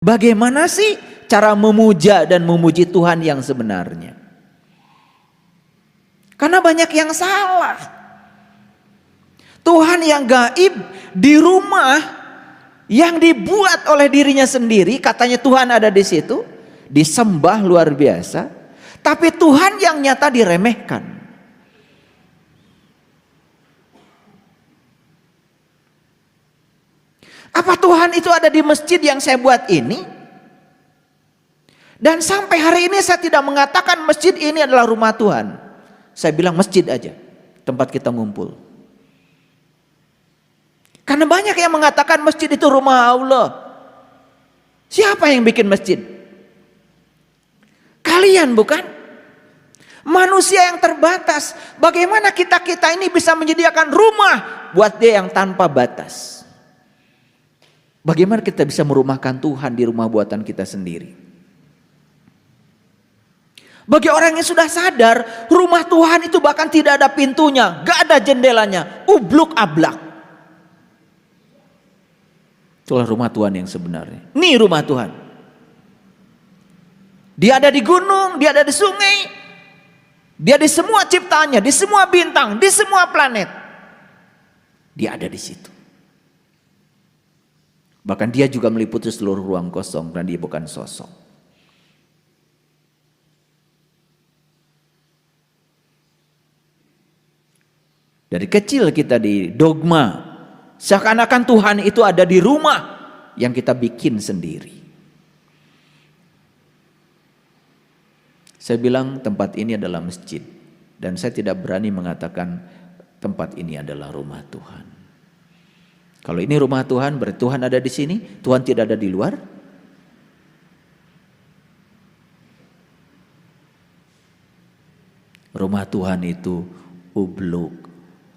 Bagaimana sih cara memuja dan memuji Tuhan yang sebenarnya? Karena banyak yang salah. Tuhan yang gaib di rumah yang dibuat oleh dirinya sendiri, katanya Tuhan ada di situ, disembah luar biasa, tapi Tuhan yang nyata diremehkan. Apa Tuhan itu ada di masjid yang saya buat ini? Dan sampai hari ini saya tidak mengatakan masjid ini adalah rumah Tuhan. Saya bilang masjid aja, tempat kita ngumpul. Karena banyak yang mengatakan masjid itu rumah Allah. Siapa yang bikin masjid? Kalian bukan? Manusia yang terbatas. Bagaimana kita ini bisa menyediakan rumah buat dia yang tanpa batas? Bagaimana kita bisa merumahkan Tuhan di rumah buatan kita sendiri? Bagi orang yang sudah sadar, rumah Tuhan itu bahkan tidak ada pintunya, gak ada jendelanya, ubluk ablak. Itulah rumah Tuhan yang sebenarnya. Ini rumah Tuhan. Dia ada di gunung, dia ada di sungai, dia di semua ciptaannya, di semua bintang, di semua planet. Dia ada di situ. Bahkan dia juga meliputi seluruh ruang kosong dan dia bukan sosok. Dari kecil kita di dogma, seakan-akan Tuhan itu ada di rumah yang kita bikin sendiri. Saya bilang tempat ini adalah masjid dan saya tidak berani mengatakan tempat ini adalah rumah Tuhan. Kalau ini rumah Tuhan, berarti Tuhan ada di sini, Tuhan tidak ada di luar. Rumah Tuhan itu ubluk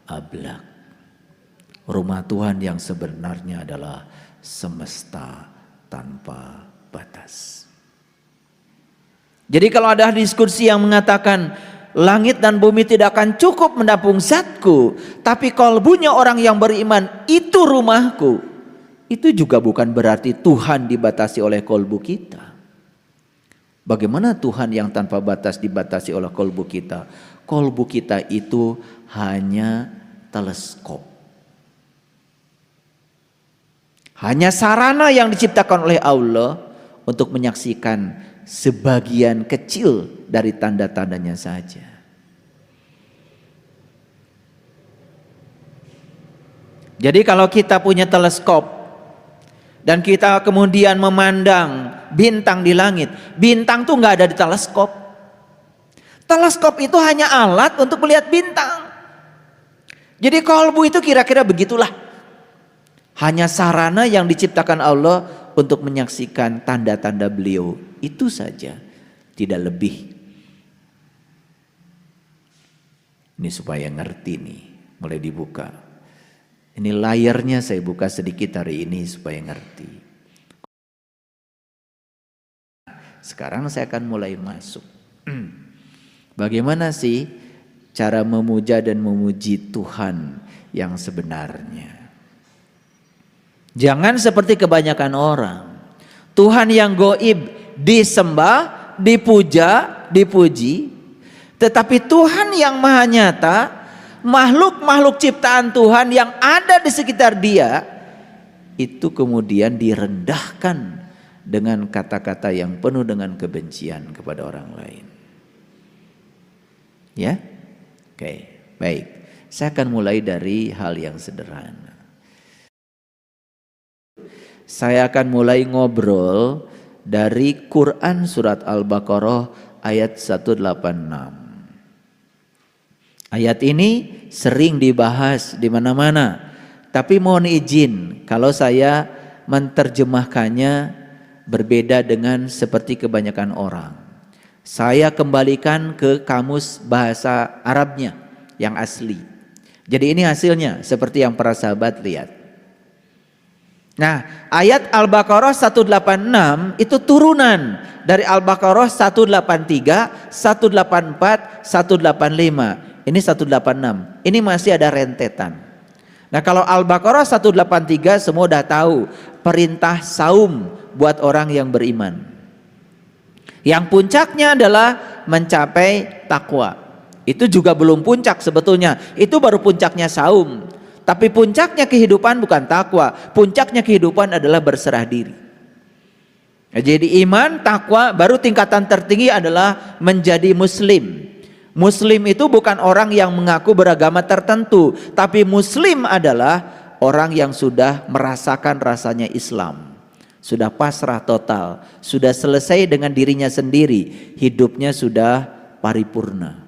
ablak. Rumah Tuhan yang sebenarnya adalah semesta tanpa batas. Jadi kalau ada diskusi yang mengatakan langit dan bumi tidak akan cukup menampung zatku, tapi kalbunya orang yang beriman itu rumahku. Itu juga bukan berarti Tuhan dibatasi oleh kalbu kita. Bagaimana Tuhan yang tanpa batas dibatasi oleh kalbu kita? Kalbu kita itu hanya teleskop. Hanya sarana yang diciptakan oleh Allah untuk menyaksikan sebagian kecil dari tanda-tandanya saja. Jadi kalau kita punya teleskop dan kita kemudian memandang bintang di langit, bintang tuh nggak ada di teleskop. Teleskop itu hanya alat untuk melihat bintang. Jadi kalbu itu kira-kira begitulah. Hanya sarana yang diciptakan Allah untuk menyaksikan tanda-tanda beliau. Itu saja, tidak lebih. Ini supaya ngerti nih, mulai dibuka. Ini layarnya saya buka sedikit hari ini supaya ngerti. Sekarang saya akan mulai masuk. Bagaimana sih cara memuja dan memuji Tuhan yang sebenarnya? Jangan seperti kebanyakan orang. Tuhan yang gaib disembah, dipuja, dipuji. Tetapi Tuhan yang maha nyata, makhluk-makhluk ciptaan Tuhan yang ada di sekitar dia, itu kemudian direndahkan dengan kata-kata yang penuh dengan kebencian kepada orang lain. Ya? Oke, baik. Saya akan mulai dari hal yang sederhana. Saya akan mulai ngobrol dari Quran surat Al-Baqarah ayat 186. Ayat ini sering dibahas di mana-mana. Tapi mohon izin kalau saya menerjemahkannya berbeda dengan seperti kebanyakan orang. Saya kembalikan ke kamus bahasa Arabnya yang asli. Jadi ini hasilnya seperti yang para sahabat lihat. Nah, ayat Al-Baqarah 186 itu turunan dari Al-Baqarah 183, 184, 185. Ini 186. Ini masih ada rentetan. Nah, kalau Al-Baqarah 183 semua udah tahu perintah saum buat orang yang beriman. Yang puncaknya adalah mencapai takwa. Itu juga belum puncak sebetulnya. Itu baru puncaknya saum. Tapi puncaknya kehidupan bukan takwa. Puncaknya kehidupan adalah berserah diri. Jadi iman, takwa, baru tingkatan tertinggi adalah menjadi muslim. Muslim itu bukan orang yang mengaku beragama tertentu. Tapi muslim adalah orang yang sudah merasakan rasanya Islam. Sudah pasrah total, sudah selesai dengan dirinya sendiri, hidupnya sudah paripurna.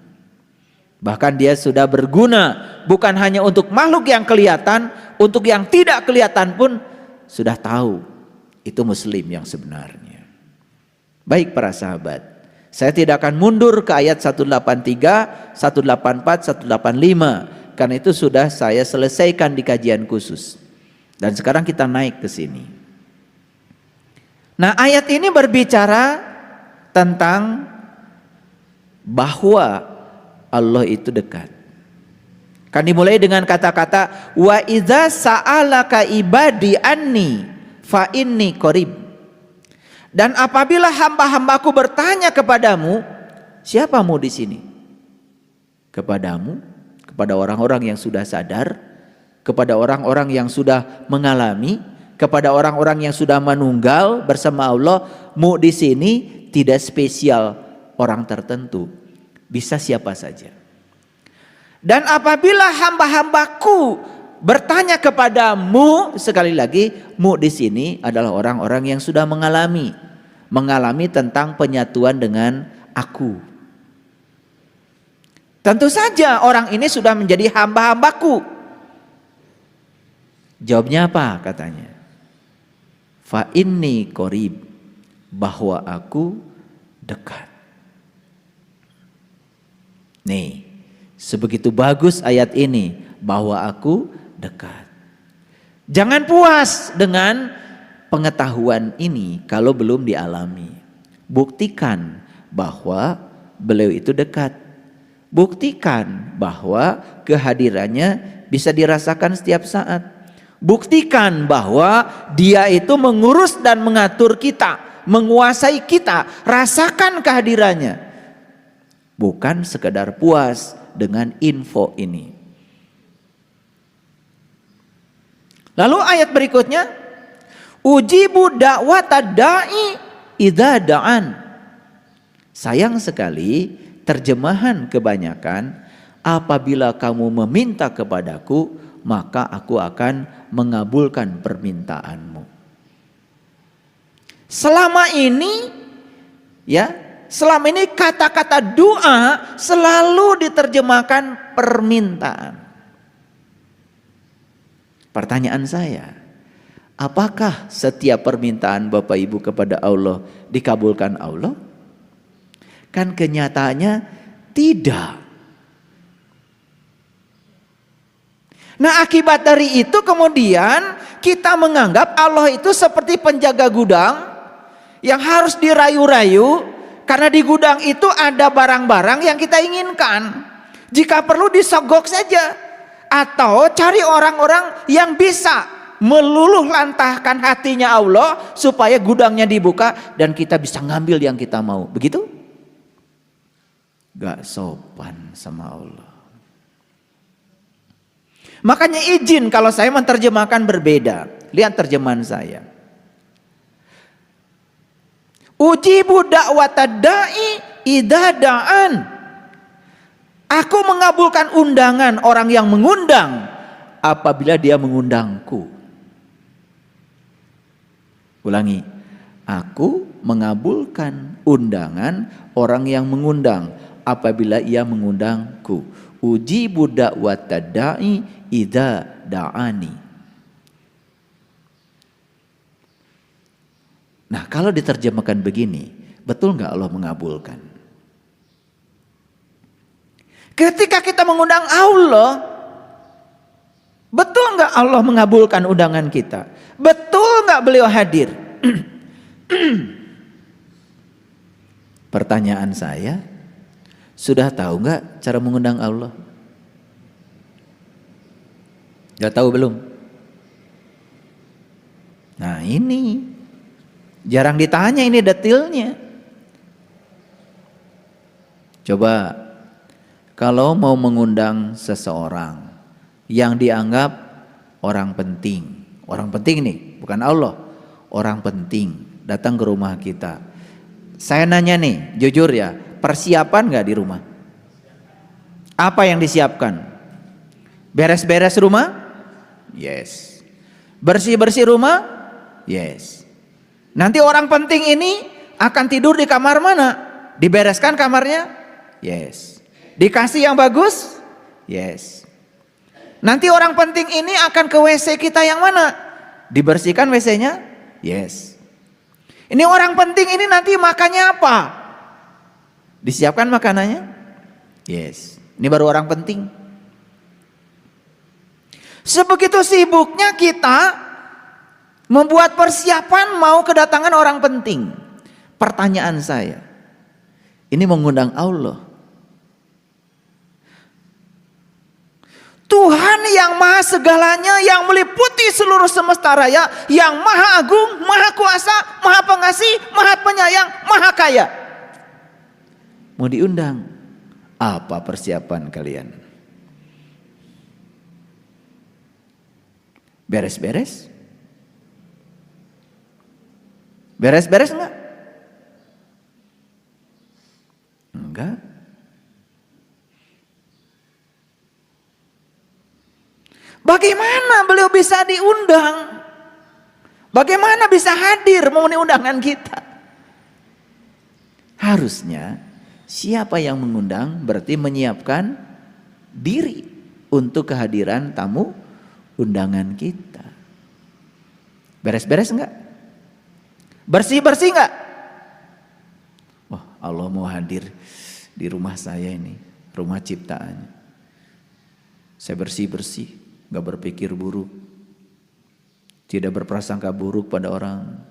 Bahkan dia sudah berguna, bukan hanya untuk makhluk yang kelihatan, untuk yang tidak kelihatan pun sudah tahu. Itu muslim yang sebenarnya. Baik para sahabat, saya tidak akan mundur ke ayat 183, 184, 185. Karena itu sudah saya selesaikan di kajian khusus. Dan sekarang kita naik ke sini. Nah, ayat ini berbicara tentang bahwa Allah itu dekat. Kan dimulai dengan kata-kata wa idza sa'alaka ibadi anni fa inni qarib. Dan apabila hamba-hambaku bertanya kepadamu, siapamu di sini? Kepadamu, kepada orang-orang yang sudah sadar, kepada orang-orang yang sudah mengalami, kepada orang-orang yang sudah menunggal bersama Allah. Mu di sini tidak spesial orang tertentu, bisa siapa saja. Dan apabila hamba-hambaku bertanya kepadamu, sekali lagi, mu di sini adalah orang-orang yang sudah mengalami tentang penyatuan dengan aku. Tentu saja orang ini sudah menjadi hamba-hambaku. Jawabnya apa katanya? Fa inni qarib, bahwa aku dekat. Nih, sebegitu bagus ayat ini, bahwa aku dekat. Jangan puas dengan pengetahuan ini kalau belum dialami. Buktikan bahwa beliau itu dekat. Buktikan bahwa kehadirannya bisa dirasakan setiap saat. Buktikan bahwa dia itu mengurus dan mengatur kita, menguasai kita. Rasakan kehadirannya. Bukan sekedar puas dengan info ini. Lalu ayat berikutnya, ujibu da'wata da'i idza da'an. Sayang sekali terjemahan kebanyakan, apabila kamu meminta kepadaku, maka aku akan mengabulkan permintaanmu. Selama ini kata-kata doa selalu diterjemahkan permintaan. Pertanyaan saya, apakah setiap permintaan Bapak Ibu kepada Allah dikabulkan Allah? Kan kenyataannya tidak. Nah, akibat dari itu kemudian kita menganggap Allah itu seperti penjaga gudang yang harus dirayu-rayu, karena di gudang itu ada barang-barang yang kita inginkan. Jika perlu disogok saja, atau cari orang-orang yang bisa meluluh lantahkan hatinya Allah supaya gudangnya dibuka dan kita bisa ngambil yang kita mau. Begitu? Gak sopan sama Allah. Makanya izin kalau saya menerjemahkan berbeda. Lihat terjemahan saya. Ujibu da'wata da'i idza da'an. Aku mengabulkan undangan orang yang mengundang apabila dia mengundangku. Ulangi. Aku mengabulkan undangan orang yang mengundang apabila ia mengundangku. Ujibu da'wata da'i idza da'ani. Nah, kalau diterjemahkan begini, betul nggak Allah mengabulkan? Ketika kita mengundang Allah, betul nggak Allah mengabulkan undangan kita? Betul nggak beliau hadir? Pertanyaan saya, sudah tahu nggak cara mengundang Allah? Gak tahu belum? Nah ini Jarang ditanya ini detailnya. Coba kalau mau mengundang seseorang yang dianggap orang penting nih, bukan Allah, orang penting datang ke rumah kita. Saya nanya nih, jujur ya, persiapan gak di rumah? Apa yang disiapkan? Beres-beres rumah? Yes. Bersih-bersih rumah? Yes. Nanti orang penting ini akan tidur di kamar mana? Dibereskan kamarnya? Yes. Dikasih yang bagus? Yes. Nanti orang penting ini akan ke WC kita yang mana? Dibersihkan WC-nya? Yes. Ini orang penting ini nanti makannya apa? Disiapkan makanannya? Yes. Ini baru orang penting. Sebegitu sibuknya kita membuat persiapan mau kedatangan orang penting. Pertanyaan saya, ini mengundang Allah? Tuhan yang maha segalanya, yang meliputi seluruh semesta raya, yang maha agung, maha kuasa, maha pengasih, maha penyayang, maha kaya, mau diundang. Apa persiapan kalian? Beres-beres? Beres-beres enggak? Enggak. Bagaimana beliau bisa diundang? Bagaimana bisa hadir memenuhi undangan kita? Harusnya siapa yang mengundang berarti menyiapkan diri untuk kehadiran tamu undangan kita. Beres-beres enggak? Bersih-bersih enggak? Wah, Allah mau hadir di rumah saya ini, rumah ciptaannya. Saya bersih-bersih, gak berpikir buruk, tidak berprasangka buruk pada orang,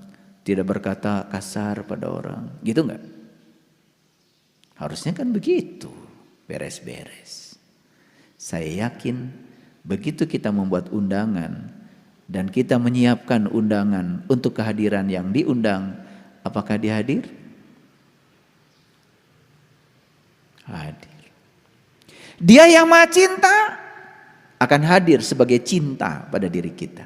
tidak berkata kasar pada orang, gitu enggak? Harusnya kan begitu, beres-beres. Saya yakin begitu kita membuat undangan dan kita menyiapkan undangan untuk kehadiran yang diundang, apakah dia hadir? Hadir. Dia yang maha cinta akan hadir sebagai cinta pada diri kita.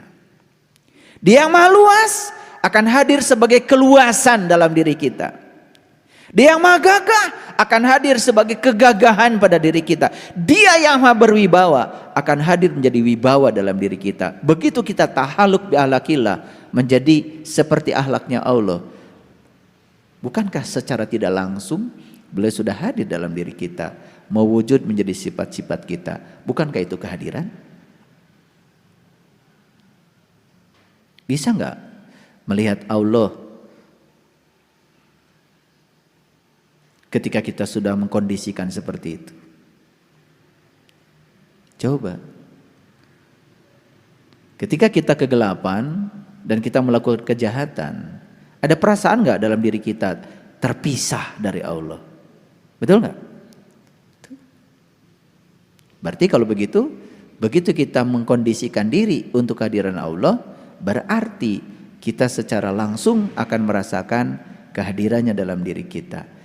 Dia yang maha luas akan hadir sebagai keluasan dalam diri kita. Dia yang maha gagah akan hadir sebagai kegagahan pada diri kita. Dia yang maha berwibawa akan hadir menjadi wibawa dalam diri kita. Begitu kita tahaluk bi ahlakillah, menjadi seperti ahlaknya Allah. Bukankah secara tidak langsung beliau sudah hadir dalam diri kita, mewujud menjadi sifat-sifat kita? Bukankah itu kehadiran? Bisa nggak melihat Allah ketika kita sudah mengkondisikan seperti itu? Coba. Ketika kita kegelapan dan kita melakukan kejahatan, ada perasaan nggak dalam diri kita terpisah dari Allah? Betul nggak? Berarti kalau begitu, begitu kita mengkondisikan diri untuk kehadiran Allah, berarti kita secara langsung akan merasakan kehadirannya dalam diri kita.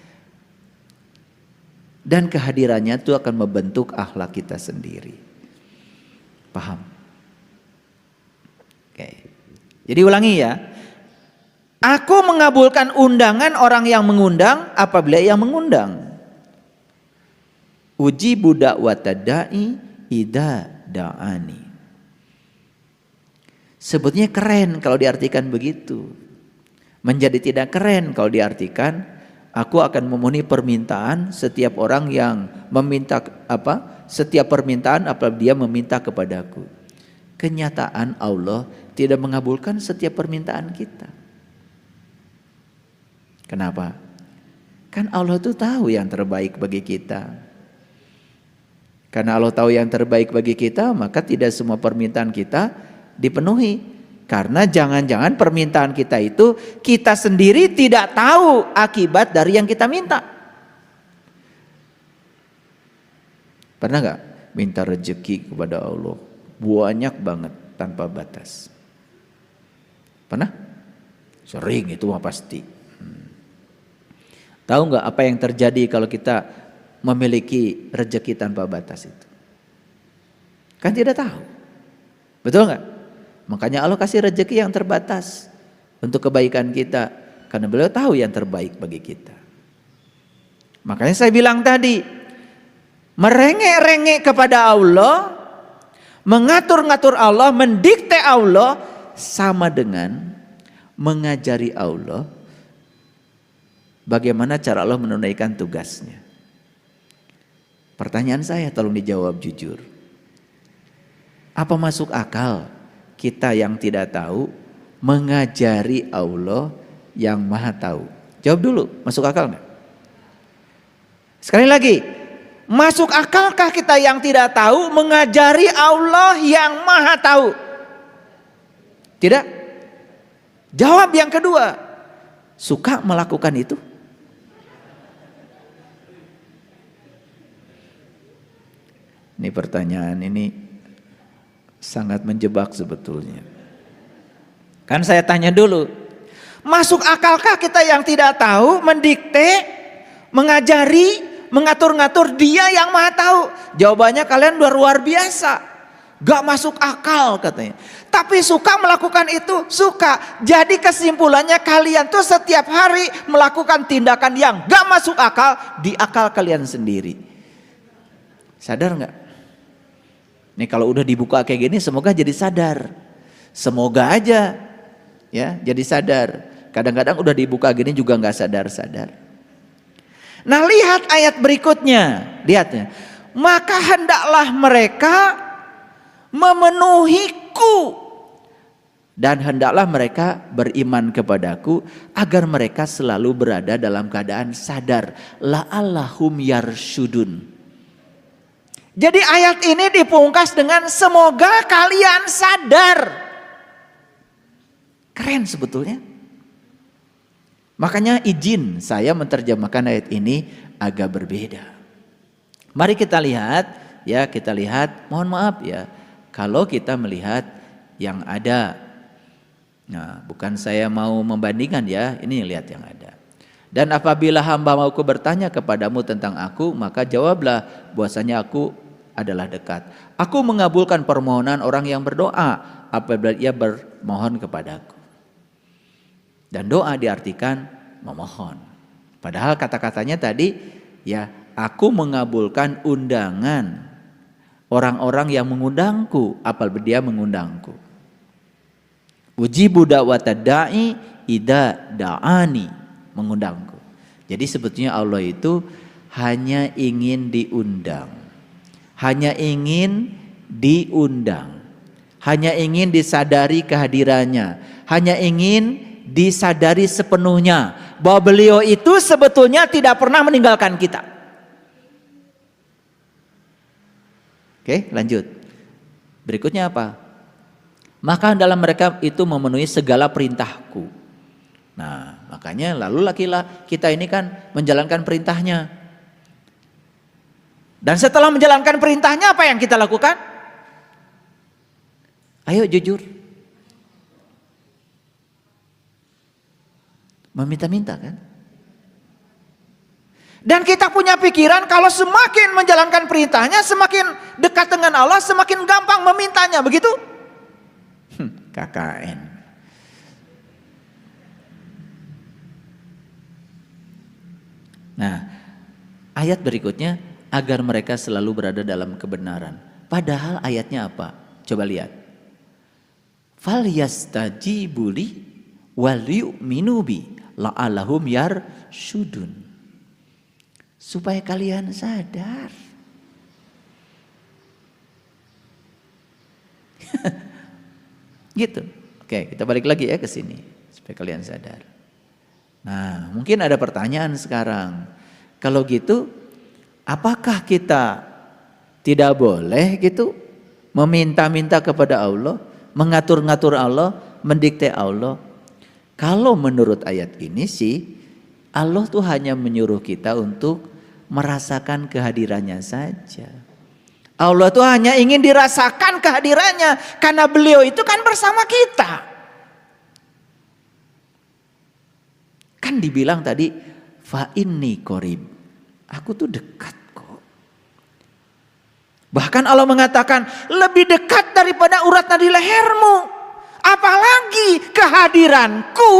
Dan kehadirannya itu akan membentuk akhlak kita sendiri. Paham? Oke. Jadi ulangi ya. Aku mengabulkan undangan orang yang mengundang apabila yang mengundang. Uji budak watadai ida da'ani. Sebetulnya keren kalau diartikan begitu. Menjadi tidak keren kalau diartikan aku akan memenuhi permintaan setiap orang yang meminta apa? Setiap permintaan apabila dia meminta kepadaku. Kenyataan Allah tidak mengabulkan setiap permintaan kita. Kenapa? Kan Allah tuh tahu yang terbaik bagi kita. Karena Allah tahu yang terbaik bagi kita, maka tidak semua permintaan kita dipenuhi. Karena jangan-jangan permintaan kita itu kita sendiri tidak tahu akibat dari yang kita minta. Pernah gak minta rezeki kepada Allah? Banyak banget tanpa batas. Pernah? Sering itu mah pasti. Tahu nggak apa yang terjadi kalau kita memiliki rezeki tanpa batas itu? Kan tidak tahu. Betul nggak? Makanya Allah kasih rezeki yang terbatas untuk kebaikan kita. Karena beliau tahu yang terbaik bagi kita. Makanya saya bilang tadi, merengek-rengek kepada Allah, mengatur-ngatur Allah, mendikte Allah, sama dengan mengajari Allah bagaimana cara Allah menunaikan tugasnya. Pertanyaan saya tolong dijawab jujur. Apa masuk akal kita yang tidak tahu mengajari Allah yang maha tahu? Jawab dulu, masuk akal nggak? Sekali lagi, masuk akalkah kita yang tidak tahu mengajari Allah yang maha tahu? Tidak. Jawab yang kedua, suka melakukan itu? Ini pertanyaan ini sangat menjebak sebetulnya. Kan saya tanya dulu, masuk akalkah kita yang tidak tahu mendikte, mengajari, mengatur-ngatur Dia yang maha tahu? Jawabannya kalian luar biasa, gak masuk akal katanya. Tapi suka melakukan itu, suka. Jadi kesimpulannya kalian tuh setiap hari melakukan tindakan yang gak masuk akal di akal kalian sendiri. Sadar gak? Nih kalau udah dibuka kayak gini semoga jadi sadar. Semoga aja ya jadi sadar. Kadang-kadang udah dibuka gini juga gak sadar-sadar. Nah lihat ayat berikutnya, lihatnya. Maka hendaklah mereka memenuhiku dan hendaklah mereka beriman kepadaku agar mereka selalu berada dalam keadaan sadar. La'allahum yarsyudun. Jadi ayat ini dipungkas dengan semoga kalian sadar. Keren sebetulnya. Makanya izin saya menerjemahkan ayat ini agak berbeda. Mari kita lihat ya, kita lihat, mohon maaf ya kalau kita melihat yang ada. Nah, bukan saya mau membandingkan ya, ini lihat yang ada. Dan apabila hamba mauku bertanya kepadamu tentang aku, maka jawablah bahwasanya aku adalah dekat. Aku mengabulkan permohonan orang yang berdoa apabila ia bermohon kepadaku. Dan doa diartikan memohon. Padahal kata-katanya tadi ya, aku mengabulkan undangan orang-orang yang mengundangku apabila dia mengundangku. Ujibu da'watad da'i idza da'ani, mengundangku. Jadi sebetulnya Allah itu hanya ingin diundang. Hanya ingin diundang. Hanya ingin disadari kehadirannya. Hanya ingin disadari sepenuhnya bahwa beliau itu sebetulnya tidak pernah meninggalkan kita. Oke, lanjut. Berikutnya apa? Maka dalam mereka itu memenuhi segala perintahku. Nah, makanya lalu kita ini kan menjalankan perintahnya. Dan setelah menjalankan perintahnya apa yang kita lakukan? Ayo jujur. Meminta-minta kan? Dan kita punya pikiran kalau semakin menjalankan perintahnya, semakin dekat dengan Allah, semakin gampang memintanya, begitu? KKN. Nah, ayat berikutnya agar mereka selalu berada dalam kebenaran. Padahal ayatnya apa? Coba lihat. Fal yastajibu li wal yu'minu bi la'allahum yarsyudun. Supaya kalian sadar. Gitu. Oke, kita balik lagi ya ke sini supaya kalian sadar. Nah, mungkin ada pertanyaan sekarang. Kalau gitu, apakah kita tidak boleh gitu meminta-minta kepada Allah, mengatur-ngatur Allah, mendikte Allah? Kalau menurut ayat ini sih, Allah tuh hanya menyuruh kita untuk merasakan kehadirannya saja. Allah tuh hanya ingin dirasakan kehadirannya karena beliau itu kan bersama kita. Kan dibilang tadi, fa inni qarib. Aku tuh dekat kok. Bahkan Allah mengatakan, lebih dekat daripada urat nadi lehermu. Apalagi kehadiranku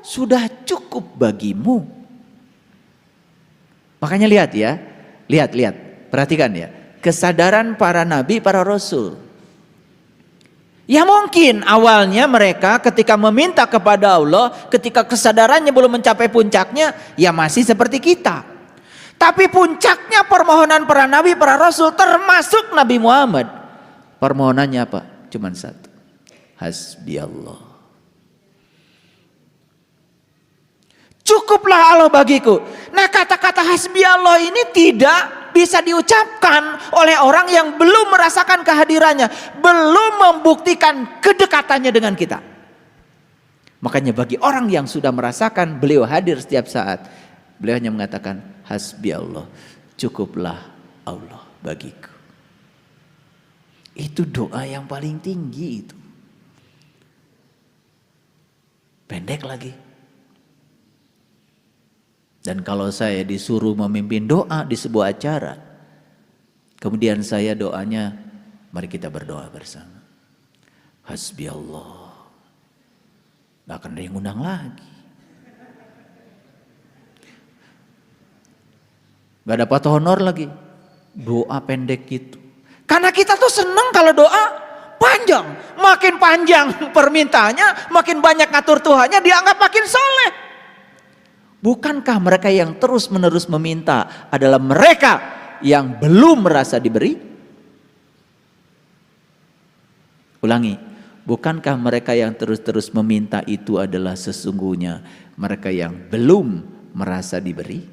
sudah cukup bagimu. Makanya lihat ya, lihat, perhatikan ya. Kesadaran para nabi, para rasul. Ya mungkin awalnya mereka ketika meminta kepada Allah, ketika kesadarannya belum mencapai puncaknya, ya masih seperti kita. Tapi puncaknya permohonan para nabi, para rasul, termasuk Nabi Muhammad. Permohonannya apa? Cuman satu. Hasbi Allah. Cukuplah Allah bagiku. Nah, kata-kata hasbi Allah ini tidak bisa diucapkan oleh orang yang belum merasakan kehadirannya, belum membuktikan kedekatannya dengan kita. Makanya bagi orang yang sudah merasakan beliau hadir setiap saat, beliau hanya mengatakan hasbi Allah, cukuplah Allah bagiku. Itu doa yang paling tinggi itu. Pendek lagi. Dan kalau saya disuruh memimpin doa di sebuah acara, kemudian saya doanya, mari kita berdoa bersama. Hasbi Allah. Gak akan ada yang undang lagi. Gak dapat honor lagi. Doa pendek gitu. Karena kita tuh seneng kalau doa panjang. Makin panjang permintaannya, makin banyak ngatur Tuhannya, dianggap makin soleh. Bukankah mereka yang terus menerus meminta adalah mereka yang belum merasa diberi? Ulangi, bukankah mereka yang terus-terus meminta itu adalah sesungguhnya mereka yang belum merasa diberi?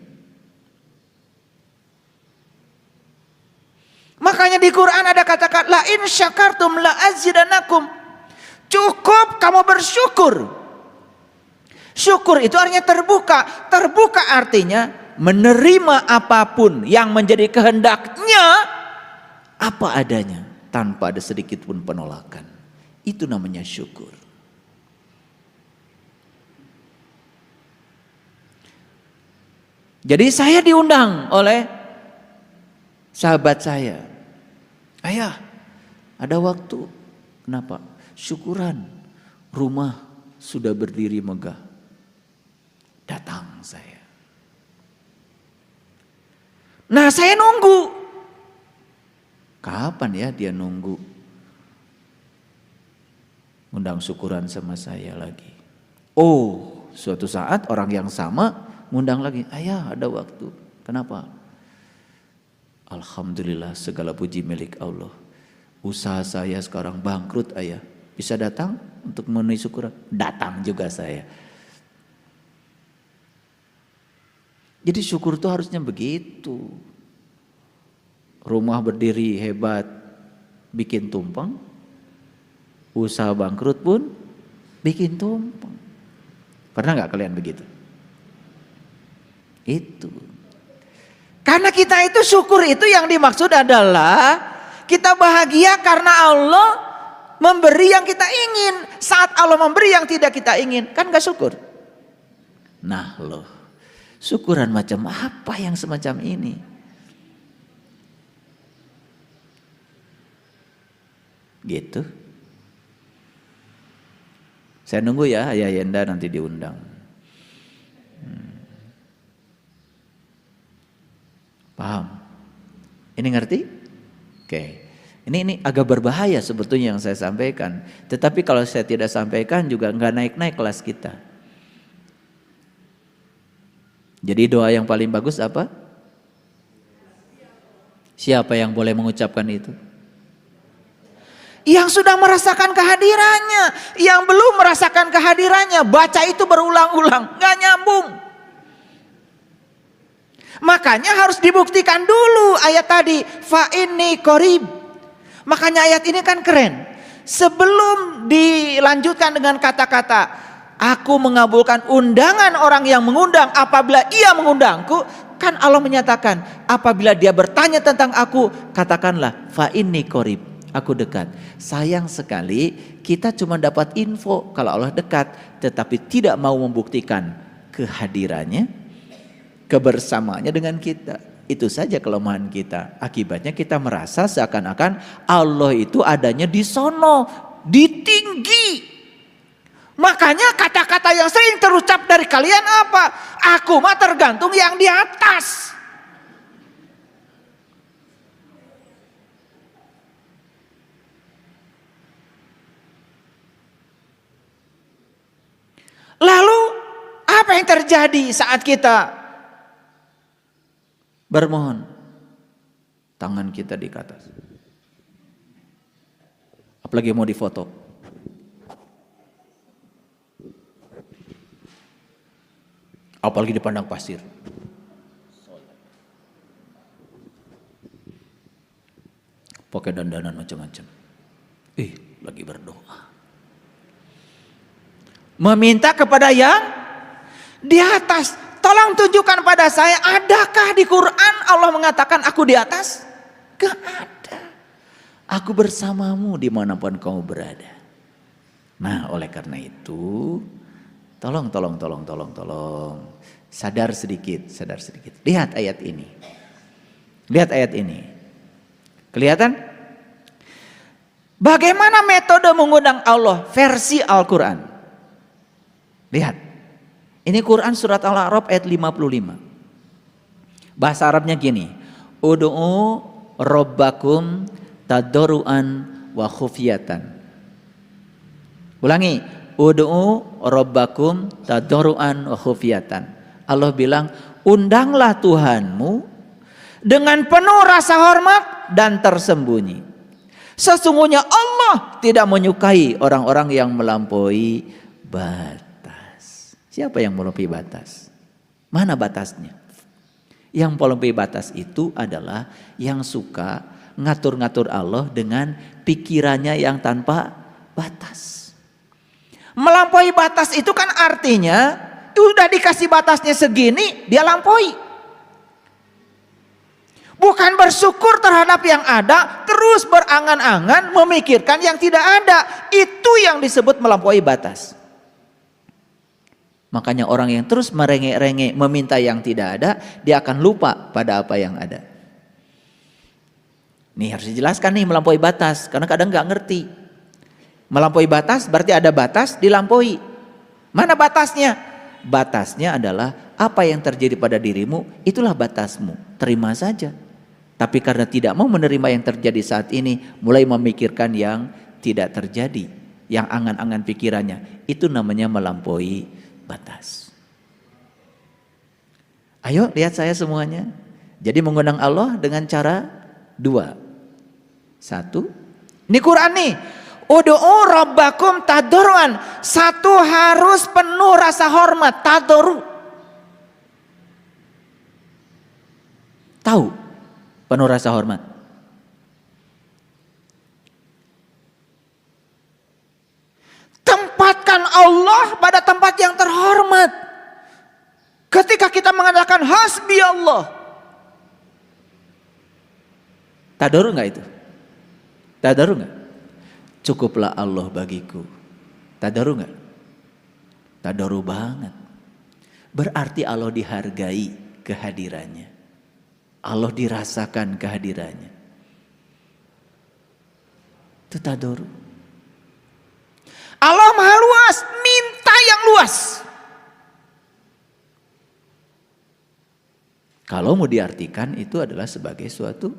Makanya di Quran ada kata-kata la in syakartum la azidanakum. Cukup kamu bersyukur. Syukur itu artinya terbuka. Terbuka artinya menerima apapun yang menjadi kehendaknya apa adanya tanpa ada sedikit pun penolakan. Itu namanya syukur. Jadi saya diundang oleh sahabat saya. Ayah, ada waktu. Kenapa? Syukuran. Rumah sudah berdiri megah. Datang saya. Nah, saya nunggu. Kapan ya dia nunggu? Undang syukuran sama saya lagi. Oh, suatu saat orang yang sama ngundang lagi. Ayah, ada waktu. Kenapa? Alhamdulillah, segala puji milik Allah. Usaha saya sekarang bangkrut, ayah. Bisa datang untuk memenuhi syukuran? Datang juga saya. Jadi syukur itu harusnya begitu. Rumah berdiri hebat, bikin tumpeng. Usaha bangkrut pun bikin tumpeng. Pernah gak kalian begitu? Itu. Karena kita itu syukur itu yang dimaksud adalah kita bahagia karena Allah memberi yang kita ingin. Saat Allah memberi yang tidak kita ingin, kan gak syukur? Nah loh, syukuran macam apa yang semacam ini? Gitu. Saya nunggu ya Ayah Yenda nanti diundang. Paham? Ini ngerti? Oke. Ini agak berbahaya sebetulnya yang saya sampaikan. Tetapi kalau saya tidak sampaikan juga nggak naik-naik kelas kita. Jadi doa yang paling bagus apa? Siapa yang boleh mengucapkan itu? Yang sudah merasakan kehadirannya. Yang belum merasakan kehadirannya. Baca itu berulang-ulang. Nggak nyambung. Makanya harus dibuktikan dulu ayat tadi. Fa inni qarib. Makanya ayat ini kan keren. Sebelum dilanjutkan dengan kata-kata aku mengabulkan undangan orang yang mengundang apabila ia mengundangku. Kan Allah menyatakan apabila dia bertanya tentang aku, katakanlah fa inni qarib. Aku dekat. Sayang sekali kita cuma dapat info kalau Allah dekat, tetapi tidak mau membuktikan kehadirannya, kebersamaannya dengan kita. Itu saja kelemahan kita. Akibatnya kita merasa seakan-akan Allah itu adanya di sono, di tinggi. Makanya kata-kata yang sering terucap dari kalian apa? Aku mah tergantung yang di atas. Lalu apa yang terjadi saat kita bermohon? Tangan kita di atas. Apalagi mau difoto. Apalagi di padang pasir. Pakai dandanan macam-macam. Lagi berdoa. Meminta kepada yang di atas. Tolong tunjukkan pada saya, adakah di Quran Allah mengatakan aku di atas? Gak ada. Aku bersamamu dimanapun kamu berada. Nah, oleh karena itu, tolong. Sadar sedikit. Lihat ayat ini. Kelihatan? Bagaimana metode mengundang Allah versi Al-Quran? Lihat, ini Quran surat Al-A'raf ayat 55. Bahasa Arabnya gini, Ud'u rabbakum tadarruan wa khufyatan. Ulangi, Ud'u rabbakum tadarruan wa khufyatan. Allah bilang, undanglah Tuhanmu dengan penuh rasa hormat dan tersembunyi. Sesungguhnya Allah tidak menyukai orang-orang yang melampaui batas. Siapa yang melampaui batas? Mana batasnya? Yang melampaui batas itu adalah yang suka ngatur-ngatur Allah dengan pikirannya yang tanpa batas. Melampaui batas itu kan artinya udah dikasih batasnya segini, dia lampaui. Bukan bersyukur terhadap yang ada, terus berangan-angan memikirkan yang tidak ada. Itu yang disebut melampaui batas. Makanya orang yang terus merengek-rengek meminta yang tidak ada, dia akan lupa pada apa yang ada. Nih harus dijelaskan nih melampaui batas, karena kadang nggak ngerti. Melampaui batas berarti ada batas dilampaui. Mana batasnya? Batasnya adalah apa yang terjadi pada dirimu, itulah batasmu. Terima saja. Tapi karena tidak mau menerima yang terjadi saat ini, mulai memikirkan yang tidak terjadi, yang angan-angan pikirannya, itu namanya melampaui batas. Ayo lihat saya semuanya. Jadi mengundang Allah dengan cara dua. Satu, ini Quran nih. Ud'u rabbakum tadarruan. Satu, harus penuh rasa hormat, tadarru. Tahu penuh rasa hormat? Tempatkan Allah pada tempat yang terhormat. Ketika kita mengatakan hasbi Allah, tadarru nggak itu? Tadarru nggak? Cukuplah Allah bagiku. Tadarru nggak? Tadarru banget. Berarti Allah dihargai kehadirannya. Allah dirasakan kehadirannya. Itu tadarru. Allah maha luas, minta yang luas. Kalau mau diartikan itu adalah sebagai suatu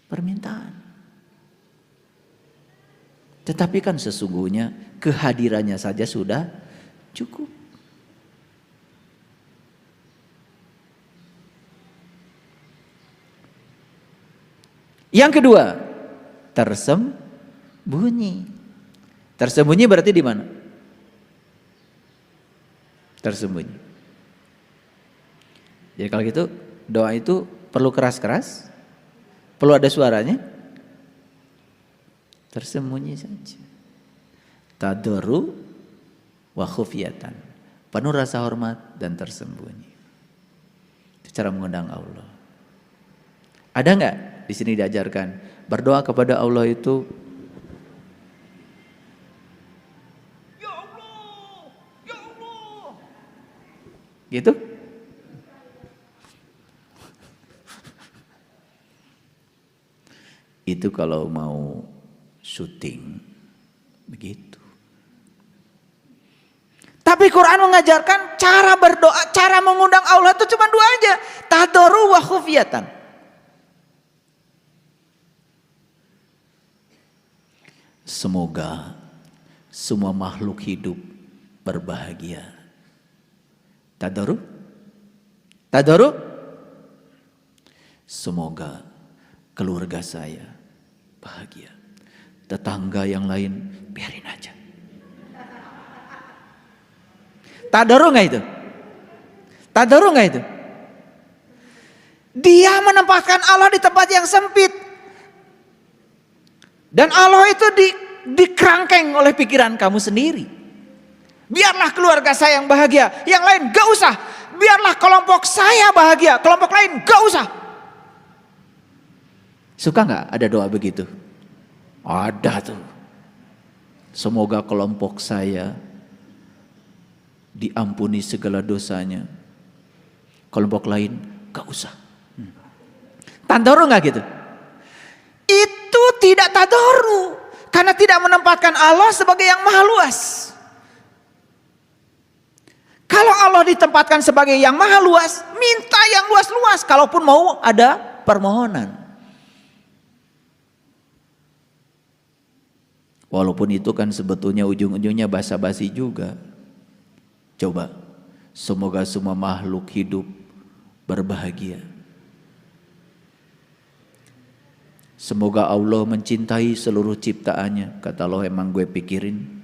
permintaan. Tetapi kan sesungguhnya kehadirannya saja sudah cukup. Yang kedua, tersembunyi. Tersembunyi berarti di mana? Tersembunyi. Jadi kalau gitu doa itu perlu keras-keras, perlu ada suaranya. Tersembunyi saja. Tadarru wa khufyatan. Penuh rasa hormat dan tersembunyi. Itu cara mengundang Allah. Ada nggak di sini diajarkan berdoa kepada Allah itu Gitu? Itu kalau mau syuting begitu. Tapi Quran mengajarkan cara berdoa, cara mengundang Allah itu cuma dua aja. Tadarru wa khufyatan. Semoga semua makhluk hidup berbahagia. Tadarru? Tadarru? Semoga keluarga saya bahagia. Tetangga yang lain biarin aja. Tadarru nggak itu? Tadarru nggak itu? Dia menempatkan Allah di tempat yang sempit. Dan Allah itu dikerangkeng oleh pikiran kamu sendiri. Biarlah keluarga saya yang bahagia, yang lain gak usah. Biarlah kelompok saya bahagia, kelompok lain gak usah. Suka nggak ada doa begitu? Ada tuh. Semoga kelompok saya diampuni segala dosanya. Kelompok lain gak usah. Tadarru nggak gitu? Itu tidak tadarru, karena tidak menempatkan Allah sebagai yang maha luas. Kalau Allah ditempatkan sebagai yang maha luas, minta yang luas-luas. Kalaupun mau ada permohonan. Walaupun itu kan sebetulnya ujung-ujungnya basa-basi juga. Coba, semoga semua makhluk hidup berbahagia. Semoga Allah mencintai seluruh ciptaannya. Kata Allah, emang gue pikirin.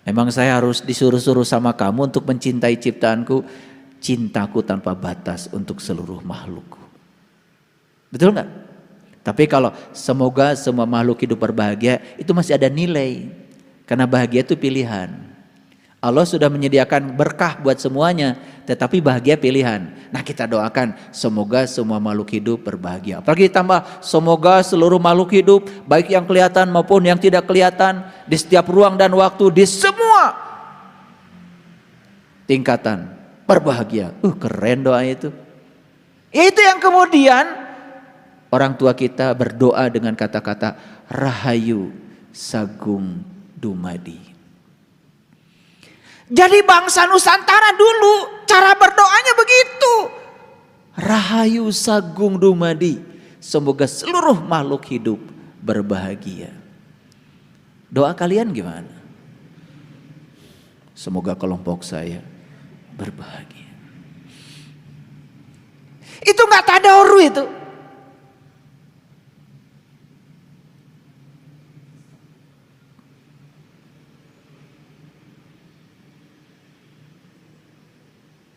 Emang saya harus disuruh-suruh sama kamu untuk mencintai ciptaanku? Cintaku tanpa batas untuk seluruh makhlukku. Betul nggak? Tapi kalau semoga semua makhluk hidup berbahagia, itu masih ada nilai. Karena bahagia itu pilihan. Allah sudah menyediakan berkah buat semuanya, tetapi bahagia pilihan. Nah, kita doakan semoga semua makhluk hidup berbahagia. Apalagi ditambah semoga seluruh makhluk hidup, baik yang kelihatan maupun yang tidak kelihatan, di setiap ruang dan waktu, di semua tingkatan berbahagia. Keren doa itu. Itu yang kemudian orang tua kita berdoa dengan kata-kata Rahayu Sagung Dumadi. Jadi bangsa Nusantara dulu cara berdoanya begitu. Rahayu Sagung Dumadi. Semoga seluruh makhluk hidup berbahagia. Doa kalian gimana? Semoga kelompok saya berbahagia. Itu nggak tadarru itu.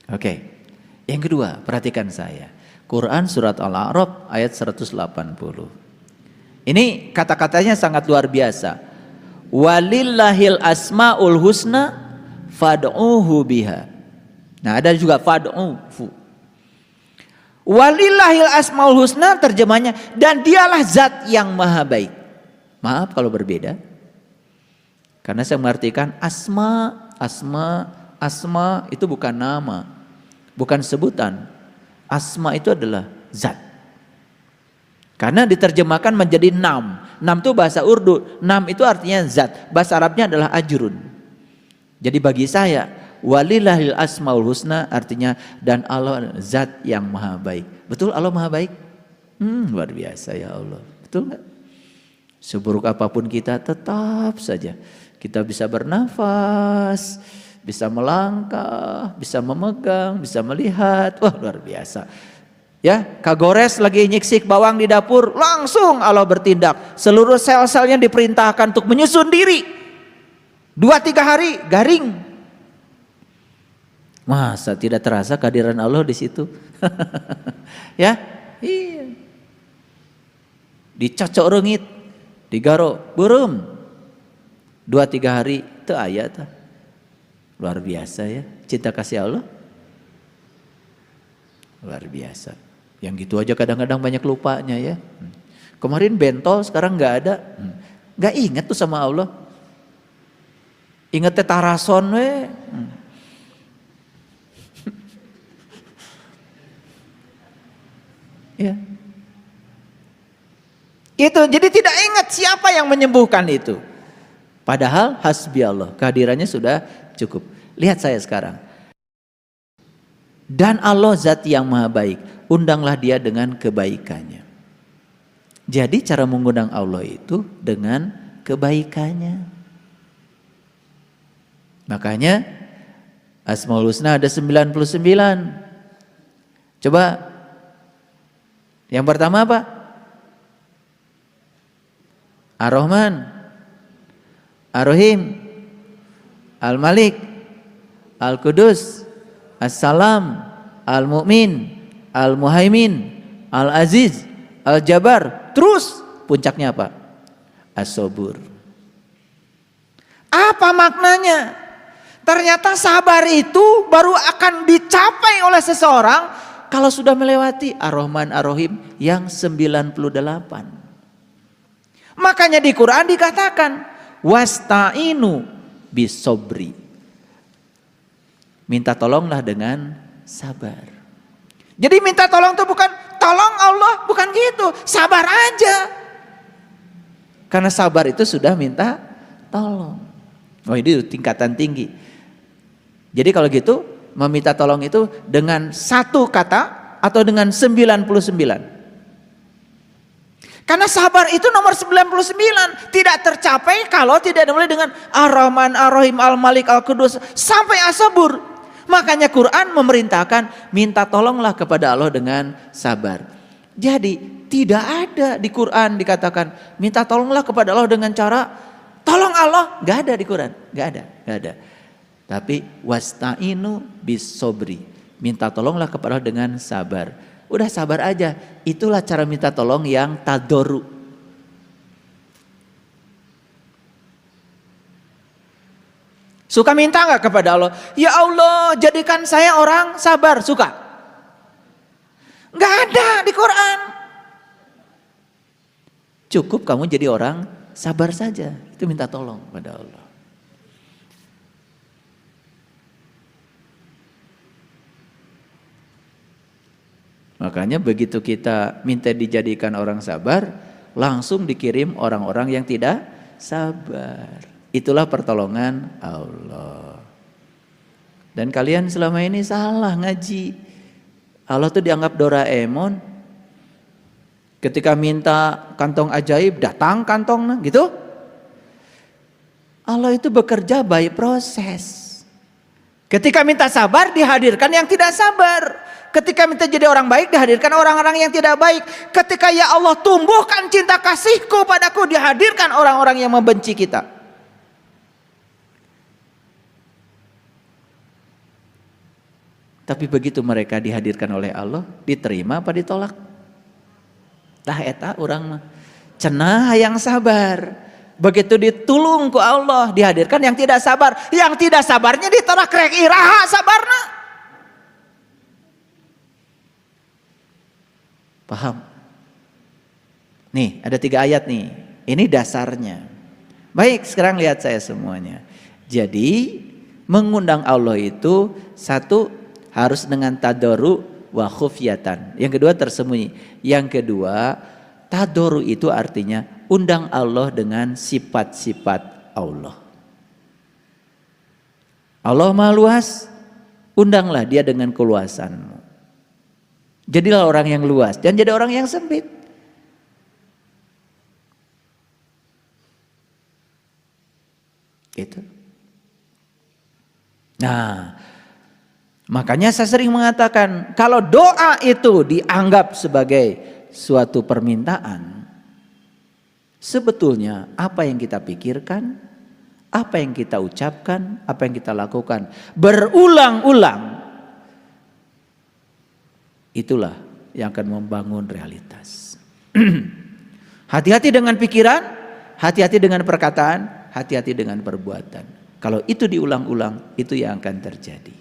Oke, yang kedua, perhatikan saya. Quran surat Al-A'raf ayat 180. Ini kata-katanya sangat luar biasa. Walillahil asma'ul husna fad'uhu biha. Nah, ada juga fad'uhu. Walillahil asma'ul husna, terjemahnya, dan dialah zat yang maha baik. Maaf kalau berbeda. Karena saya mengartikan asma itu bukan nama, bukan sebutan. Asma itu adalah zat. Karena diterjemahkan menjadi nam. Nam itu bahasa Urdu, nam itu artinya zat. Bahasa Arabnya adalah ajrun. Jadi bagi saya, walillahil asmaul husna artinya dan Allah zat yang maha baik. Betul Allah maha baik? Luar biasa ya Allah. Betul nggak? Seburuk apapun kita, tetap saja kita bisa bernafas, bisa melangkah, bisa memegang, bisa melihat. Wah, luar biasa. Ya, Kagores lagi nyiksik bawang di dapur, langsung Allah bertindak. Seluruh sel-selnya diperintahkan untuk menyusun diri. 2-3 hari garing. Masa tidak terasa kehadiran Allah di situ? Ya, iya. Dicocok rengit, digaro, burung. 2-3 hari itu ayat. Luar biasa ya, cinta kasih Allah. Luar biasa. Yang gitu aja kadang-kadang banyak lupanya ya. Kemarin bentol, sekarang nggak ada. Nggak ingat tuh sama Allah. Ingatnya tarason we. Ya. Itu jadi tidak ingat siapa yang menyembuhkan itu. Padahal hasbi Allah, kehadirannya sudah cukup. Lihat saya sekarang. Dan Allah zat yang maha baik, undanglah dia dengan kebaikannya. Jadi cara mengundang Allah itu dengan kebaikannya. Makanya Asmaul Husna ada 99. Coba yang pertama apa? Ar-Rahman, Ar-Rahim, Al-Malik, Al-Qudus, As-Salam, Al-Mu'min, Al-Muhaimin, Al-Aziz, Al-Jabbar. Terus puncaknya apa? As-Sabur. Apa maknanya? Ternyata sabar itu baru akan dicapai oleh seseorang kalau sudah melewati Ar-Rahman Ar-Rahim yang 98. Makanya di Quran dikatakan wasta'inu bisobri. Minta tolonglah dengan sabar. Jadi minta tolong itu bukan tolong Allah, bukan gitu. Sabar aja. Karena sabar itu sudah minta tolong. Oh, ini tingkatan tinggi. Jadi kalau gitu meminta tolong itu dengan satu kata atau dengan 99. Karena sabar itu nomor 99 tidak tercapai kalau tidak dimulai dengan Ar-Rahman, Ar-Rahim, Al-Malik, Al-Qudus sampai As-Sabur. Makanya Quran memerintahkan minta tolonglah kepada Allah dengan sabar. Jadi tidak ada di Quran dikatakan minta tolonglah kepada Allah dengan cara tolong Allah, nggak ada di Quran, nggak ada. Tapi wasta'inu bis-sobri, minta tolonglah kepada Allah dengan sabar. Udah sabar aja, itulah cara minta tolong yang tadoru. Suka minta nggak kepada Allah? Ya Allah, jadikan saya orang sabar. Suka? Nggak ada di Quran. Cukup kamu jadi orang sabar saja. Itu minta tolong pada Allah. Makanya begitu kita minta dijadikan orang sabar, langsung dikirim orang-orang yang tidak sabar. Itulah pertolongan Allah. Dan kalian selama ini salah ngaji. Allah tuh dianggap Doraemon. Ketika minta kantong ajaib, datang kantongnya, gitu. Allah itu bekerja by proses. Ketika minta sabar, dihadirkan yang tidak sabar. Ketika minta jadi orang baik, dihadirkan orang-orang yang tidak baik. Ketika ya Allah tumbuhkan cinta kasihku padaku, dihadirkan orang-orang yang membenci kita. Tapi begitu mereka dihadirkan oleh Allah, diterima apa ditolak? Tah eta urang mah cenah yang sabar. Begitu ditulung ku Allah, dihadirkan yang tidak sabar. Yang tidak sabarnya ditolak, rek iraha sabarna. Paham? Nih ada 3 ayat nih. Ini dasarnya. Baik, sekarang lihat saya semuanya. Jadi mengundang Allah itu satu harus dengan tadoru wa khufyatan. Yang kedua tersembunyi. Yang kedua tadoru itu artinya undang Allah dengan sifat-sifat Allah. Allah Maha Luas, undanglah dia dengan keluasanmu. Jadilah orang yang luas, jangan jadi orang yang sempit. Gitu. Nah, makanya saya sering mengatakan kalau doa itu dianggap sebagai suatu permintaan, sebetulnya apa yang kita pikirkan, apa yang kita ucapkan, apa yang kita lakukan berulang-ulang, itulah yang akan membangun realitas. Hati-hati dengan pikiran, hati-hati dengan perkataan, hati-hati dengan perbuatan. Kalau itu diulang-ulang, itu yang akan terjadi.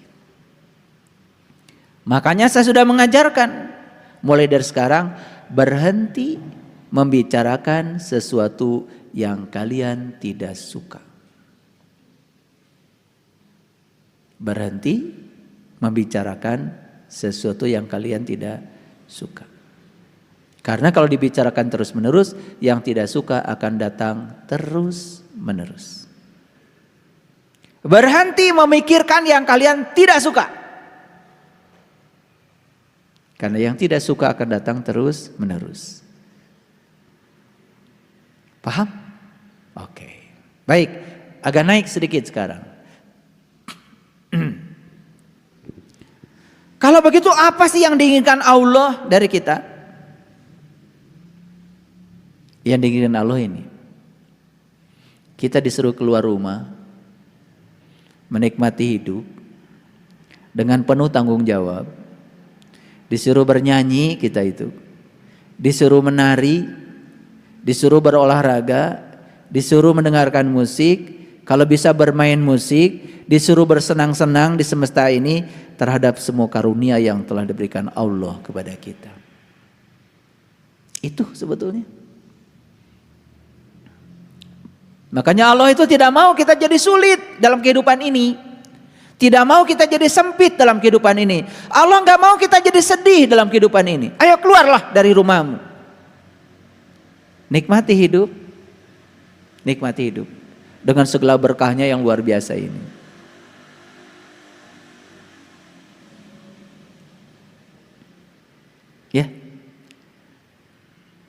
Makanya saya sudah mengajarkan, mulai dari sekarang berhenti membicarakan sesuatu yang kalian tidak suka. Berhenti membicarakan sesuatu yang kalian tidak suka. Karena kalau dibicarakan terus-menerus, yang tidak suka akan datang terus-menerus. Berhenti memikirkan yang kalian tidak suka. Karena yang tidak suka akan datang terus-menerus. Paham? Oke. Baik, agak naik sedikit sekarang. Kalau begitu apa sih yang diinginkan Allah dari kita? Yang diinginkan Allah ini, kita disuruh keluar rumah, menikmati hidup dengan penuh tanggung jawab, disuruh bernyanyi kita itu, disuruh menari, disuruh berolahraga, disuruh mendengarkan musik, kalau bisa bermain musik, disuruh bersenang-senang di semesta ini terhadap semua karunia yang telah diberikan Allah kepada kita. Itu sebetulnya. Makanya Allah itu tidak mau kita jadi sulit dalam kehidupan ini. Tidak mau kita jadi sempit dalam kehidupan ini. Allah nggak mau kita jadi sedih dalam kehidupan ini. Ayo keluarlah dari rumahmu. Nikmati hidup. Nikmati hidup. Dengan segala berkahnya yang luar biasa ini. Ya.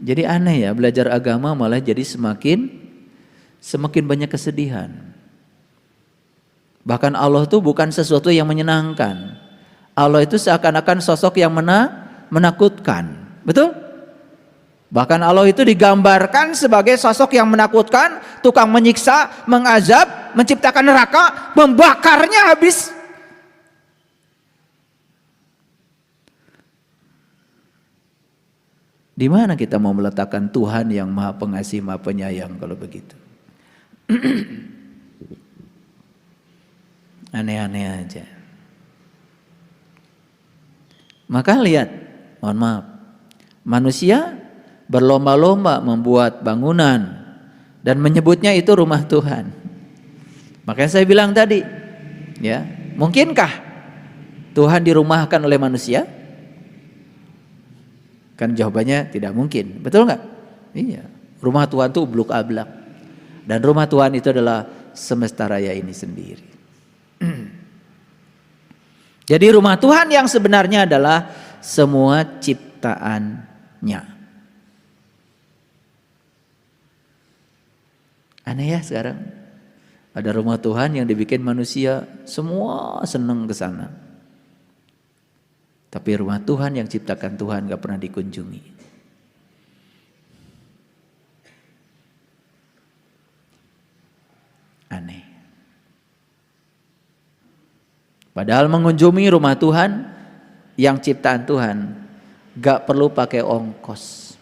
Jadi aneh ya, belajar agama malah jadi semakin banyak kesedihan. Bahkan Allah itu bukan sesuatu yang menyenangkan. Allah itu seakan-akan sosok yang menakutkan. Betul? Bahkan Allah itu digambarkan sebagai sosok yang menakutkan, tukang menyiksa, mengazab, menciptakan neraka, membakarnya habis. Di mana kita mau meletakkan Tuhan yang Maha Pengasih, Maha Penyayang kalau begitu? Aneh-aneh aja. Maka lihat, mohon maaf, manusia berlomba-lomba membuat bangunan dan menyebutnya itu rumah Tuhan. Makanya saya bilang tadi, ya, mungkinkah Tuhan dirumahkan oleh manusia? Kan jawabannya tidak mungkin, betul nggak? Iya, rumah Tuhan itu ubluk-ablak. Dan rumah Tuhan itu adalah semesta raya ini sendiri. Jadi rumah Tuhan yang sebenarnya adalah semua ciptaannya. Aneh ya sekarang. Ada rumah Tuhan yang dibikin manusia, semua senang ke sana. Tapi rumah Tuhan yang ciptakan Tuhan gak pernah dikunjungi. Aneh. Padahal mengunjungi rumah Tuhan yang ciptaan Tuhan gak perlu pakai ongkos.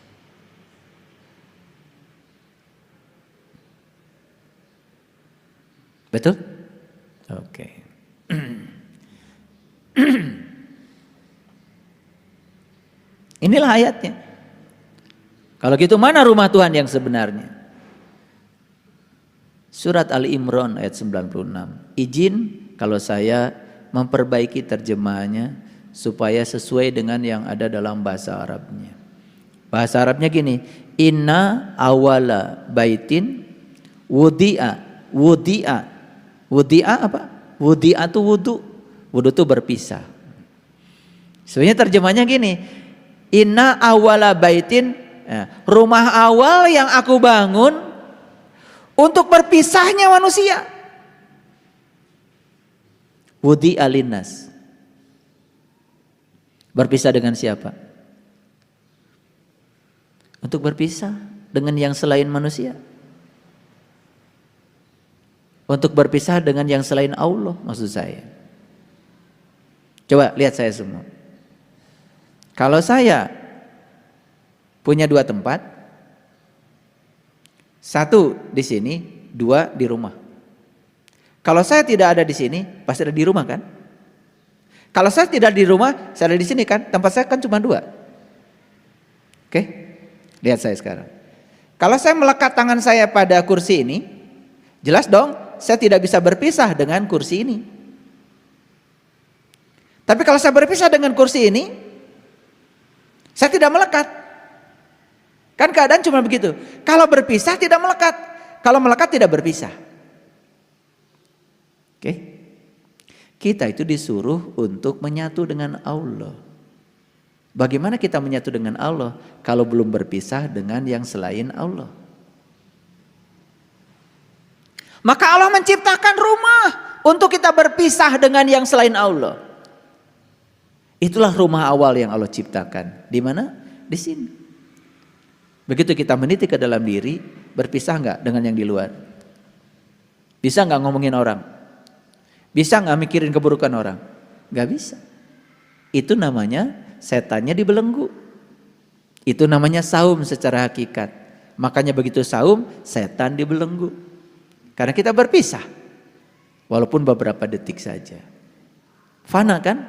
Betul? Oke. Inilah ayatnya. Kalau gitu mana rumah Tuhan yang sebenarnya? Surat Ali Imran ayat 96. Izin kalau saya memperbaiki terjemahannya supaya sesuai dengan yang ada dalam bahasa Arabnya. Bahasa Arabnya gini, inna awala baitin wudi'a. Wudi'a apa? Wudi'a itu wudu. Wudu itu berpisah. Sebenarnya terjemahnya gini, inna awala baitin, rumah awal yang aku bangun untuk berpisahnya manusia. Wudi alinas. Berpisah dengan siapa? Untuk berpisah dengan yang selain manusia. Untuk berpisah dengan yang selain Allah maksud saya. Coba lihat saya semua. Kalau saya punya 2 tempat, 1 di sini, 2 di rumah. Kalau saya tidak ada di sini, pasti ada di rumah kan? Kalau saya tidak di rumah, saya ada di sini kan? Tempat saya kan cuma 2. Oke? Lihat saya sekarang. Kalau saya melekat tangan saya pada kursi ini, jelas dong, saya tidak bisa berpisah dengan kursi ini. Tapi kalau saya berpisah dengan kursi ini, saya tidak melekat. Kan keadaan cuma begitu. Kalau berpisah tidak melekat, kalau melekat tidak berpisah. Oke? Kita itu disuruh untuk menyatu dengan Allah. Bagaimana kita menyatu dengan Allah kalau belum berpisah dengan yang selain Allah? Maka Allah menciptakan rumah untuk kita berpisah dengan yang selain Allah. Itulah rumah awal yang Allah ciptakan. Di mana? Di sini. Begitu kita meniti ke dalam diri, berpisah nggak dengan yang di luar? Bisa nggak ngomongin orang? Bisa nggak mikirin keburukan orang? Nggak bisa. Itu namanya setannya dibelenggu. Itu namanya saum secara hakikat. Makanya begitu saum, setan dibelenggu. Karena kita berpisah. Walaupun beberapa detik saja. Fana kan?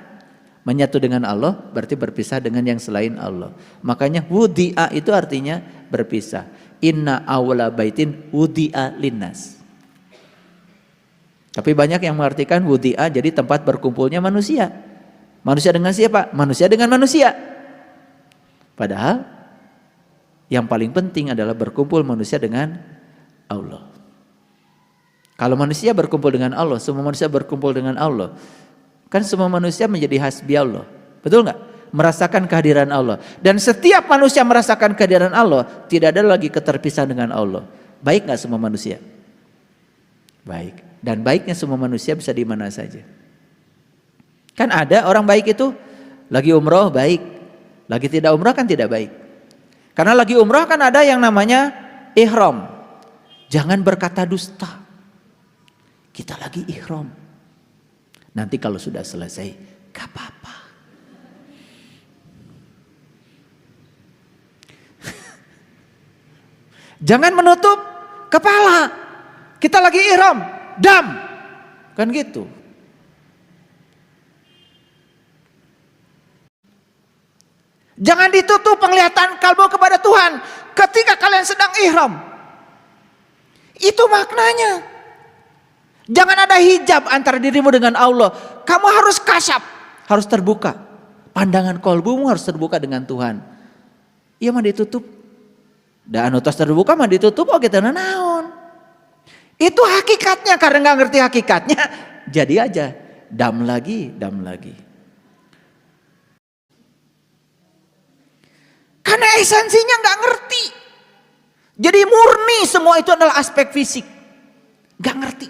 Menyatu dengan Allah berarti berpisah dengan yang selain Allah. Makanya wudi'a itu artinya berpisah. Inna awla baitin wudi'a linnas. Tapi banyak yang mengartikan wudi'a jadi tempat berkumpulnya manusia. Manusia dengan siapa? Manusia dengan manusia. Padahal yang paling penting adalah berkumpul manusia dengan Allah. Kalau manusia berkumpul dengan Allah, semua manusia berkumpul dengan Allah. Kan semua manusia menjadi hasbi Allah. Betul nggak? Merasakan kehadiran Allah. Dan setiap manusia merasakan kehadiran Allah, tidak ada lagi keterpisahan dengan Allah. Baik nggak semua manusia? Baik. Dan baiknya semua manusia bisa di mana saja. Kan ada orang baik itu lagi umroh baik, lagi tidak umroh kan tidak baik. Karena lagi umroh kan ada yang namanya ihram. Jangan berkata dusta. Kita lagi ihram. Nanti kalau sudah selesai, gak apa-apa. Jangan menutup kepala. Kita lagi ihram, dam. Kan gitu. Jangan ditutup penglihatan kalbu kepada Tuhan ketika kalian sedang ihram. Itu maknanya. Jangan ada hijab antara dirimu dengan Allah. Kamu harus kasyaf, harus terbuka. Pandangan kalbumu harus terbuka dengan Tuhan. Iya mah ditutup. Dan utas terbuka mah ditutup, oh kita naon. Itu hakikatnya, karena nggak ngerti hakikatnya. Jadi aja dam lagi, dam lagi. Karena esensinya nggak ngerti. Jadi murni semua itu adalah aspek fisik. Nggak ngerti.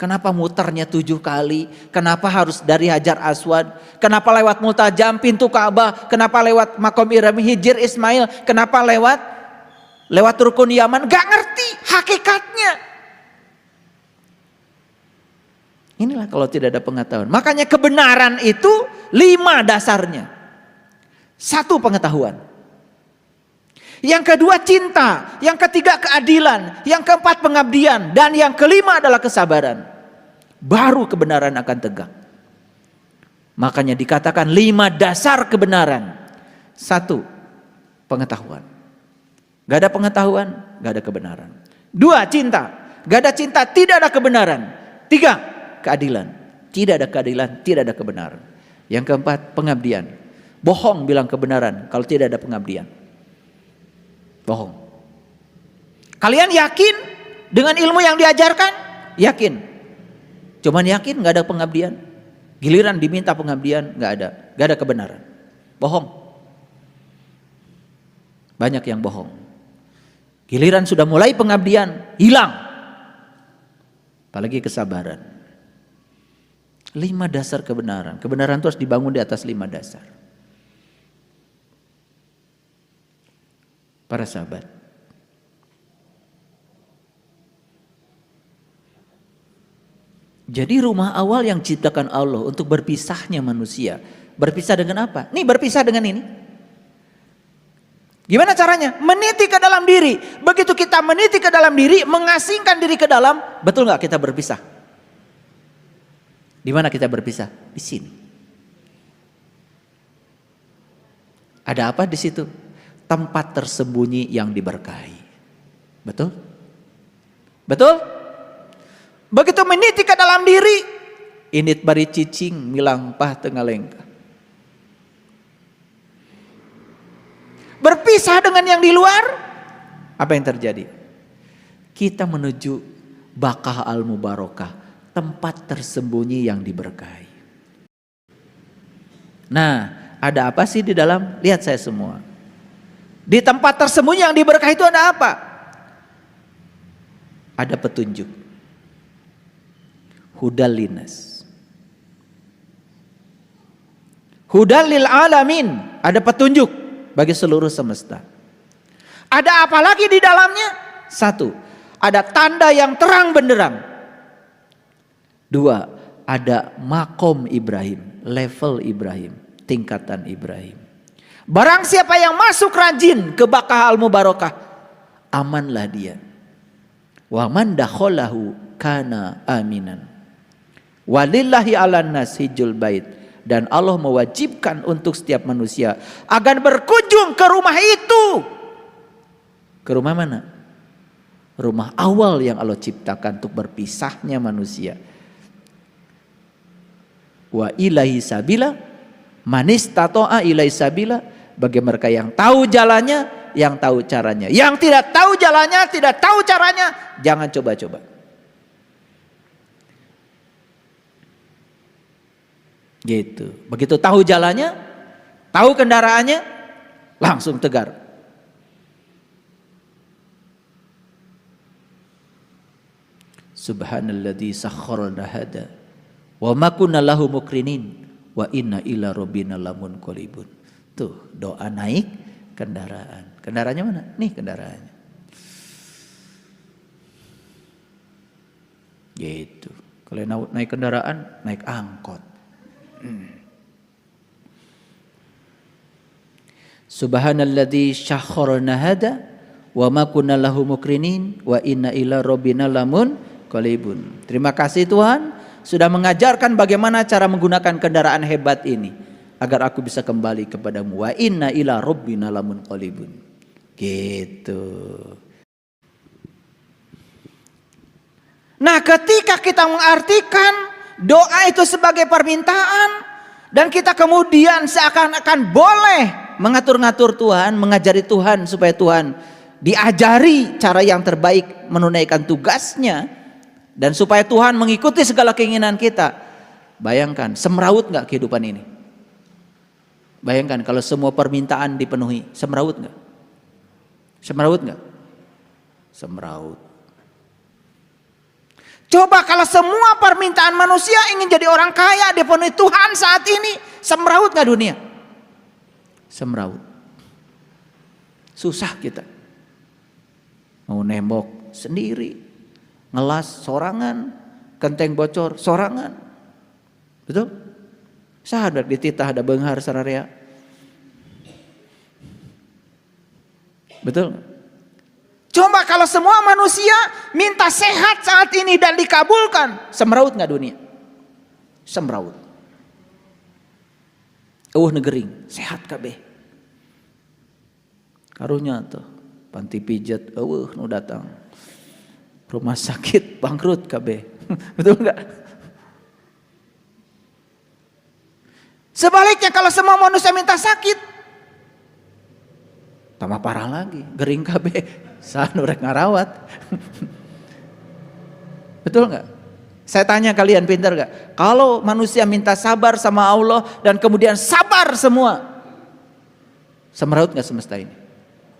Kenapa muternya 7 kali? Kenapa harus dari Hajar Aswad? Kenapa lewat Multajam, pintu Ka'bah? Kenapa lewat Makom Ibrahim, Hijr Ismail? Kenapa lewat Rukun Yaman? Gak ngerti hakikatnya. Inilah kalau tidak ada pengetahuan. Makanya kebenaran itu 5 dasarnya. 1 pengetahuan. Yang kedua cinta. Yang ketiga keadilan. Yang keempat pengabdian. Dan yang kelima adalah kesabaran. Baru kebenaran akan tegak. Makanya dikatakan 5 dasar kebenaran. 1, pengetahuan. Gak ada pengetahuan, gak ada kebenaran. 2, cinta. Gak ada cinta, tidak ada kebenaran. 3, keadilan. Tidak ada keadilan, tidak ada kebenaran. Yang keempat, pengabdian. Bohong bilang kebenaran kalau tidak ada pengabdian. Bohong. Kalian yakin dengan ilmu yang diajarkan? Yakin. Cuman yakin gak ada pengabdian. Giliran diminta pengabdian gak ada kebenaran. Bohong. Banyak yang bohong. Giliran sudah mulai pengabdian, hilang. Apalagi kesabaran. 5 dasar kebenaran. Kebenaran itu harus dibangun di atas 5 dasar. Para sahabat, jadi rumah awal yang diciptakan Allah untuk berpisahnya manusia. Berpisah dengan apa? Nih berpisah dengan ini. Gimana caranya? Meniti ke dalam diri. Begitu kita meniti ke dalam diri, mengasingkan diri ke dalam, betul nggak kita berpisah? Di mana kita berpisah? Di sini. Ada apa di situ? Tempat tersembunyi yang diberkahi. Betul? Betul? Begitu meniti ke dalam diri, init bari cicing milang pah tengah lengkah. Berpisah berpisah dengan yang di luar, apa yang terjadi? Kita menuju Baqah al-Mubarakah, tempat tersembunyi yang diberkahi. Nah, ada apa sih di dalam? Lihat saya semua. Di tempat tersembunyi yang diberkahi itu ada apa? Ada petunjuk. Hudal linas. Hudal lil alamin. Ada petunjuk bagi seluruh semesta. Ada apa lagi di dalamnya? Satu, ada tanda yang terang benderang. Dua, ada makom Ibrahim, level Ibrahim, tingkatan Ibrahim. Barang siapa yang masuk rajin ke Baqah al-Mubarakah, amanlah dia. Wa man dakhalahu kana aminan. Walillahi 'alan nas hijjul bait, dan Allah mewajibkan untuk setiap manusia agar berkunjung ke rumah itu. Ke rumah mana? Rumah awal yang Allah ciptakan untuk berpisahnya manusia. Wa ilahi sabila manistata'a ilaihi sabila, bagi mereka yang tahu jalannya, yang tahu caranya. Yang tidak tahu jalannya, tidak tahu caranya, jangan coba-coba. Gitu. Begitu tahu jalannya, tahu kendaraannya, langsung tegar. Subhanalladzi sakhkhara hada wa ma kunna lahu muqrinin wa inna ila rabbina lamunqalibun. Tuh, doa naik kendaraan. Kendaraannya mana? Nih kendaraannya. Gitu. Kalau naik kendaraan, naik angkot. Subhanalladzi sakhkhara hada wa ma kunna lahu muqrinin wa inna ila rabbina lamunqalibun. Terima kasih Tuhan sudah mengajarkan bagaimana cara menggunakan kendaraan hebat ini agar aku bisa kembali kepadamu. Wa inna ila rabbina lamunqalibun. Gitu. Nah, ketika kita mengartikan doa itu sebagai permintaan dan kita kemudian seakan-akan boleh mengatur-ngatur Tuhan, mengajari Tuhan supaya Tuhan diajari cara yang terbaik menunaikan tugasnya, dan supaya Tuhan mengikuti segala keinginan kita. Bayangkan, semrawut gak kehidupan ini? Bayangkan kalau semua permintaan dipenuhi, semrawut gak? Semrawut gak? Semrawut. Coba kalau semua permintaan manusia ingin jadi orang kaya dipenuhi Tuhan saat ini, semrawut gak dunia? Semrawut. Susah kita. Mau nembok sendiri, ngelas sorangan, kenteng bocor sorangan. Betul? Sadar dititah ada benghar sararea. Betul? Coba kalau semua manusia minta sehat saat ini dan dikabulkan, semrawut nggak dunia? Semrawut. Negering, sehat kabeh. Karunya tuh panti pijat, nu datang. Rumah sakit bangkrut kabeh. Betul enggak? Sebaliknya kalau semua manusia minta sakit, tambah parah lagi, gering kabeh. Sanu rek ngarawat. Betul enggak? Saya tanya kalian, pintar enggak? Kalau manusia minta sabar sama Allah dan kemudian sabar semua, semrawut enggak semesta ini?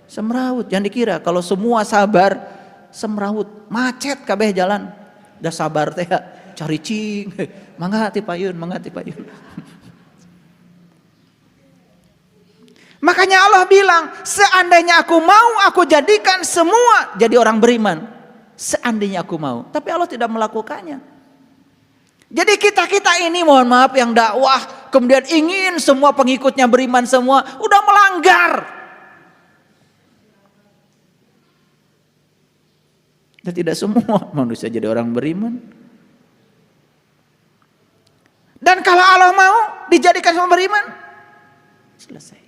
Semrawut. Jangan dikira kalau semua sabar, semrawut, macet kabeh jalan. Udah sabar teh cari cing. Mangga ti payun, mangga ti payun. Makanya Allah bilang, seandainya aku mau, aku jadikan semua jadi orang beriman. Seandainya aku mau, tapi Allah tidak melakukannya. Jadi kita ini mohon maaf yang dakwah kemudian ingin semua pengikutnya beriman semua, udah melanggar. Dan tidak semua manusia jadi orang beriman. Dan kalau Allah mau dijadikan semua beriman, selesai.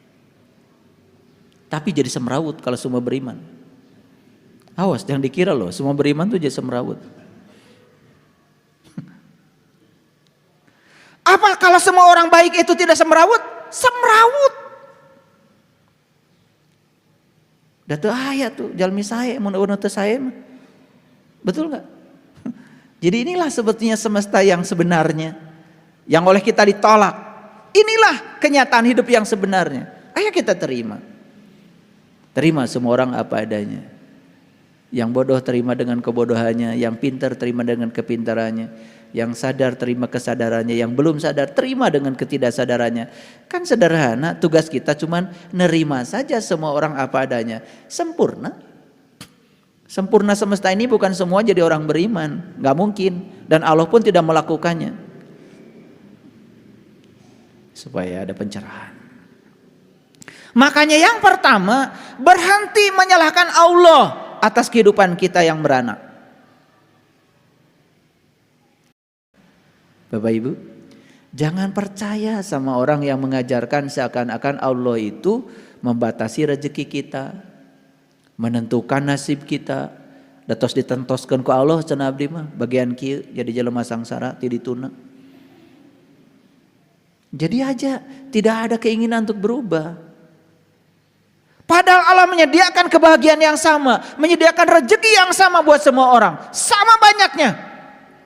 Tapi jadi semrawut kalau semua beriman. Awas, jangan dikira loh semua beriman tuh jadi semrawut. Apa kalau semua orang baik itu tidak semrawut? Semrawut. Datu ayat tuh jalmi saya mun teu saya mah. Betul enggak? Jadi inilah sebetulnya semesta yang sebenarnya yang oleh kita ditolak. Inilah kenyataan hidup yang sebenarnya. Ayo kita terima. Terima semua orang apa adanya. Yang bodoh terima dengan kebodohannya, yang pintar terima dengan kepintarannya, yang sadar terima kesadarannya, yang belum sadar terima dengan ketidaksadarannya. Kan sederhana, tugas kita cuman nerima saja semua orang apa adanya. Sempurna. Sempurna semesta ini bukan semua jadi orang beriman, nggak mungkin, dan Allah pun tidak melakukannya. Supaya ada pencerahan. Makanya yang pertama, berhenti menyalahkan Allah atas kehidupan kita yang beranak. Bapak Ibu, jangan percaya sama orang yang mengajarkan seakan-akan Allah itu membatasi rezeki kita, menentukan nasib kita. Datos ditentoskeun ku Allah cenah abdi mah bagian kieu jadi jelema sangsara ti dituna. Jadi aja tidak ada keinginan untuk berubah. Padahal Allah menyediakan kebahagiaan yang sama, menyediakan rezeki yang sama buat semua orang, sama banyaknya.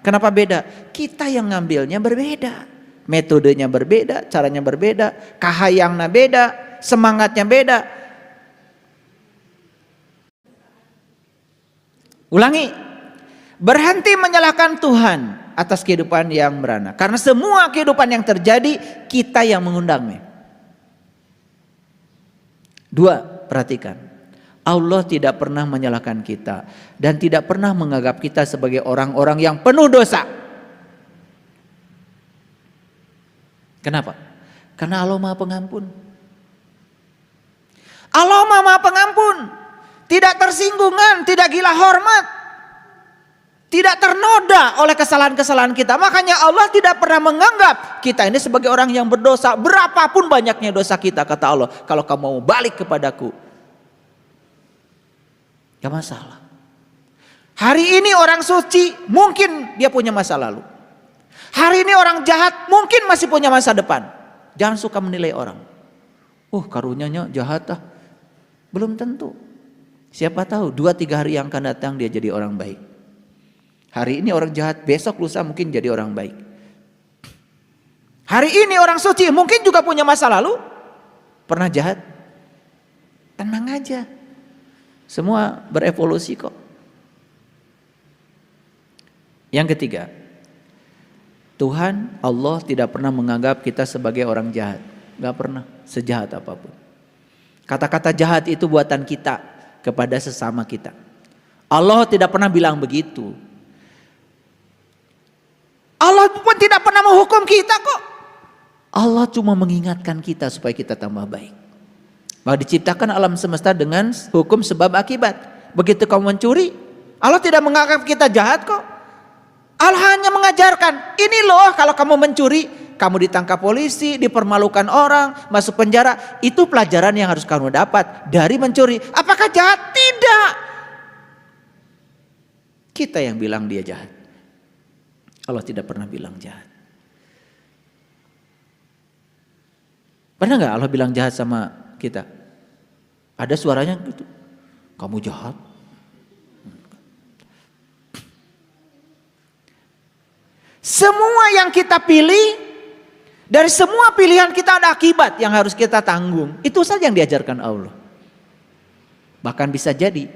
Kenapa beda? Kita yang ngambilnya berbeda, metodenya berbeda, caranya berbeda, kahayangna beda, semangatnya beda. Ulangi, berhenti menyalahkan Tuhan atas kehidupan yang beranak. Karena semua kehidupan yang terjadi kita yang mengundangnya. Dua, perhatikan. Allah tidak pernah menyalahkan kita dan tidak pernah menganggap kita sebagai orang-orang yang penuh dosa. Kenapa? Karena Allah Maha Pengampun. Allah Maha Pengampun. Tidak tersinggungan, tidak gila hormat, tidak ternoda oleh kesalahan-kesalahan kita. Makanya Allah tidak pernah menganggap kita ini sebagai orang yang berdosa. Berapapun banyaknya dosa kita, kata Allah, kalau kamu mau balik kepadaku, gak masalah. Hari ini orang suci mungkin dia punya masa lalu. Hari ini orang jahat mungkin masih punya masa depan. Jangan suka menilai orang. Karunyanya jahat ah. Belum tentu. Siapa tahu 2-3 hari yang akan datang dia jadi orang baik. Hari ini orang jahat, besok lusa mungkin jadi orang baik. Hari ini orang suci mungkin juga punya masa lalu, pernah jahat. Tenang aja, semua berevolusi kok. Yang ketiga, Tuhan Allah tidak pernah menganggap kita sebagai orang jahat. Gak pernah, sejahat apapun. Kata-kata jahat itu buatan kita kepada sesama kita. Allah tidak pernah bilang begitu. Allah pun tidak pernah menghukum kita kok. Allah cuma mengingatkan kita supaya kita tambah baik. Bahwa diciptakan alam semesta dengan hukum sebab akibat. Begitu kamu mencuri, Allah tidak menganggap kita jahat kok. Allah hanya mengajarkan, ini loh kalau kamu mencuri, kamu ditangkap polisi, dipermalukan orang, masuk penjara. Itu pelajaran yang harus kamu dapat dari mencuri. Apakah jahat? Tidak. Kita yang bilang dia jahat. Allah tidak pernah bilang jahat. Pernah gak Allah bilang jahat sama kita? Ada suaranya gitu. Kamu jahat. Semua yang kita pilih, dari semua pilihan kita ada akibat yang harus kita tanggung. Itu saja yang diajarkan Allah. Bahkan bisa jadi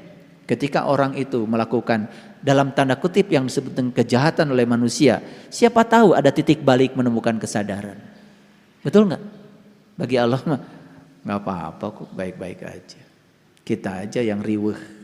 ketika orang itu melakukan dalam tanda kutip yang disebut dengan kejahatan oleh manusia, siapa tahu ada titik balik menemukan kesadaran. Betul nggak? Bagi Allah mah nggak apa-apa kok, baik-baik aja. Kita aja yang riweuh.